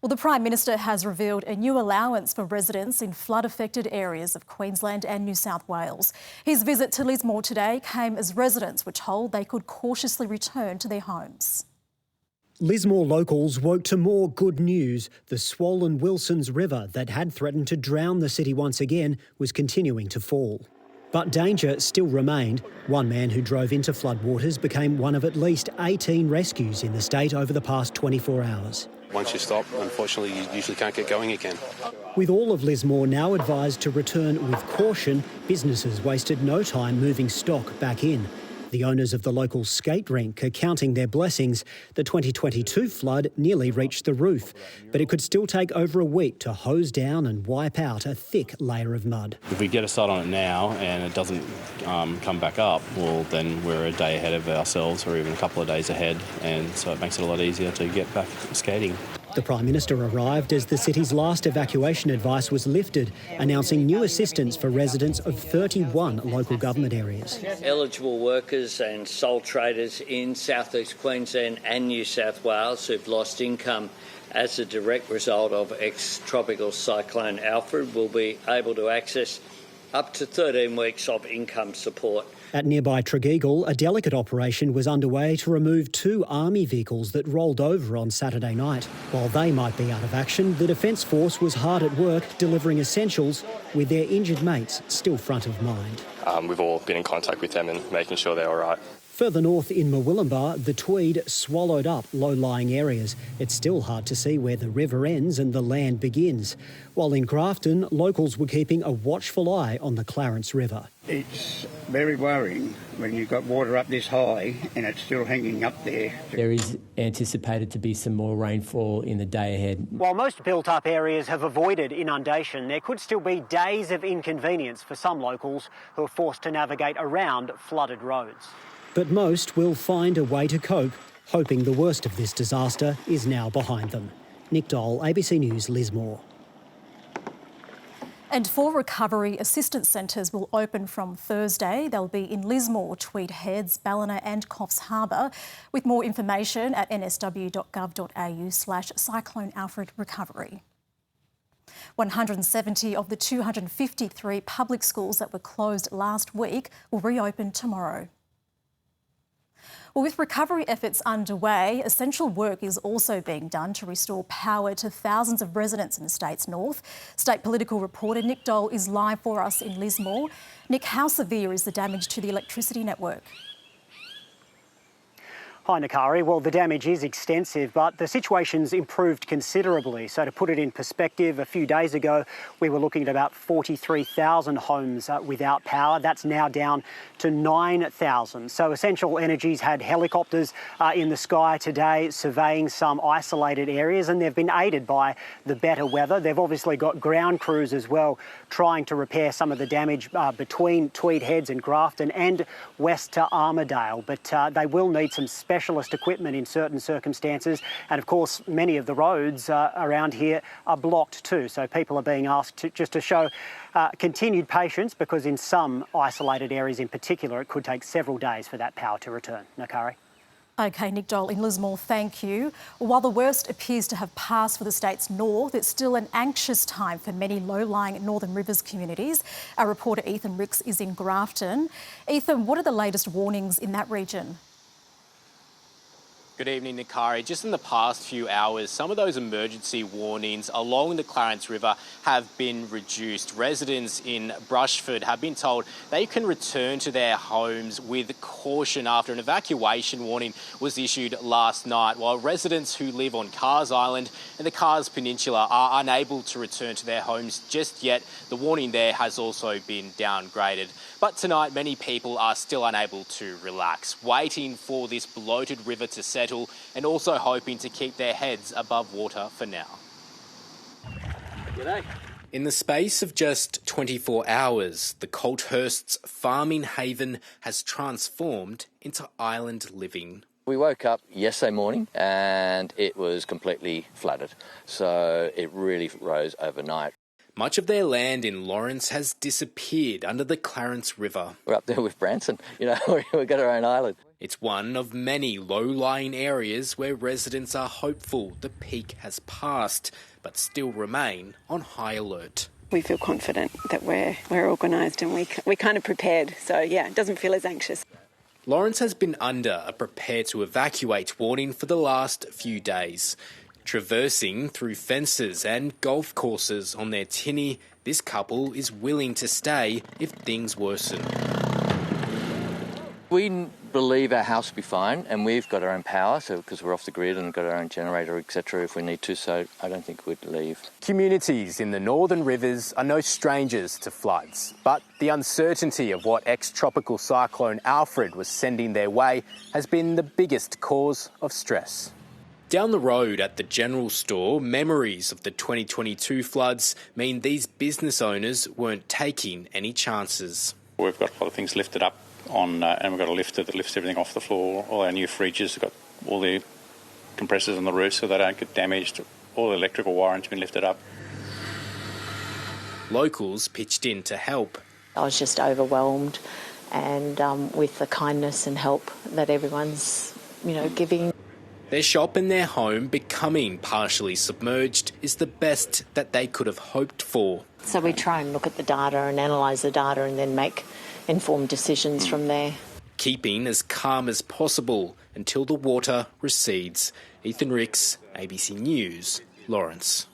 Well, the Prime Minister has revealed a new allowance for residents in flood-affected areas of Queensland and New South Wales. His visit to Lismore today came as residents were told they could cautiously return to their homes. Lismore locals woke to more good news. The swollen Wilsons River that had threatened to drown the city once again was continuing to fall. But danger still remained. One man who drove into floodwaters became one of at least 18 rescues in the state over the past 24 hours. Once you stop, unfortunately, you usually can't get going again. With all of Lismore now advised to return with caution, businesses wasted no time moving stock back in. The owners of the local skate rink are counting their blessings. The 2022 flood nearly reached the roof, but it could still take over a week to hose down and wipe out a thick layer of mud. If we get a start on it now and it doesn't come back up, well, then we're a day ahead of ourselves or even a couple of days ahead, and so it makes it a lot easier to get back skating. The Prime Minister arrived as the city's last evacuation advice was lifted, announcing new assistance for residents of 31 local government areas. Eligible workers and sole traders in South East Queensland and New South Wales who've lost income as a direct result of ex-tropical cyclone Alfred will be able to access up to 13 weeks of income support. At nearby Tregeagle, a delicate operation was underway to remove 2 army vehicles that rolled over on Saturday night. While they might be out of action, the Defence Force was hard at work delivering essentials with their injured mates still front of mind. We've all been in contact with them and making sure they're all right. Further north in Murwillumbah, the Tweed swallowed up low-lying areas. It's still hard to see where the river ends and the land begins. While in Grafton, locals were keeping a watchful eye on the Clarence River. It's very worrying when you've got water up this high and it's still hanging up there. There is anticipated to be some more rainfall in the day ahead. While most built-up areas have avoided inundation, there could still be days of inconvenience for some locals who are forced to navigate around flooded roads. But most will find a way to cope, hoping the worst of this disaster is now behind them. Nick Dole, ABC News, Lismore. And 4 recovery assistance centres will open from Thursday. They'll be in Lismore, Tweed Heads, Ballina and Coffs Harbour. With more information at nsw.gov.au/Cyclone Alfred Recovery. 170 of the 253 public schools that were closed last week will reopen tomorrow. Well, with recovery efforts underway, essential work is also being done to restore power to thousands of residents in the state's north. State political reporter Nick Dole is live for us in Lismore. Nick, how severe is the damage to the electricity network? Hi, Nakari. Well, the damage is extensive, but the situation's improved considerably. So to put it in perspective, a few days ago, we were looking at about 43,000 homes without power. That's now down to 9,000. So Essential Energies had helicopters in the sky today surveying some isolated areas, and they've been aided by the better weather. They've obviously got ground crews as well trying to repair some of the damage between Tweed Heads and Grafton and west to Armidale. But they will need some specialist equipment in certain circumstances, and of course many of the roads around here are blocked too, so people are being asked to show continued patience, because in some isolated areas in particular it could take several days for that power to return. Nakari. OK, Nick Dole in Lismore, thank you. While the worst appears to have passed for the state's north, it's still an anxious time for many low-lying Northern Rivers communities. Our reporter Ethan Ricks is in Grafton. Ethan, what are the latest warnings in that region? Good evening, Nakari. Just in the past few hours, some of those emergency warnings along the Clarence River have been reduced. Residents in Brushford have been told they can return to their homes with caution after an evacuation warning was issued last night, while residents who live on Carrs Island and the Carrs Peninsula are unable to return to their homes just yet. The warning there has also been downgraded. But tonight, many people are still unable to relax, waiting for this bloated river to settle and also hoping to keep their heads above water for now. G'day. In the space of just 24 hours, the Colthurst's farming haven has transformed into island living. We woke up yesterday morning and it was completely flooded, so it really rose overnight. Much of their land in Lawrence has disappeared under the Clarence River. We're up there with Branson, we've got our own island. It's one of many low-lying areas where residents are hopeful the peak has passed, but still remain on high alert. We feel confident that we're organised and we're kind of prepared. So, yeah, it doesn't feel as anxious. Lawrence has been under a prepare to evacuate warning for the last few days. Traversing through fences and golf courses on their tinny, this couple is willing to stay if things worsen. We believe our house will be fine, and we've got our own power, so because we're off the grid and got our own generator, etc. if we need to, so I don't think we'd leave. Communities in the northern rivers are no strangers to floods, but the uncertainty of what ex-tropical cyclone Alfred was sending their way has been the biggest cause of stress. Down the road at the general store, memories of the 2022 floods mean these business owners weren't taking any chances. We've got a lot of things lifted up and we've got a lifter that lifts everything off the floor. All our new fridges have got all the compressors on the roof so they don't get damaged. All the electrical wiring's been lifted up. Locals pitched in to help. I was just overwhelmed, and with the kindness and help that everyone's, giving. Their shop and their home becoming partially submerged is the best that they could have hoped for. So we try and look at the data and analyse the data and then make informed decisions from there. Keeping as calm as possible until the water recedes. Ethan Ricks, ABC News, Lawrence.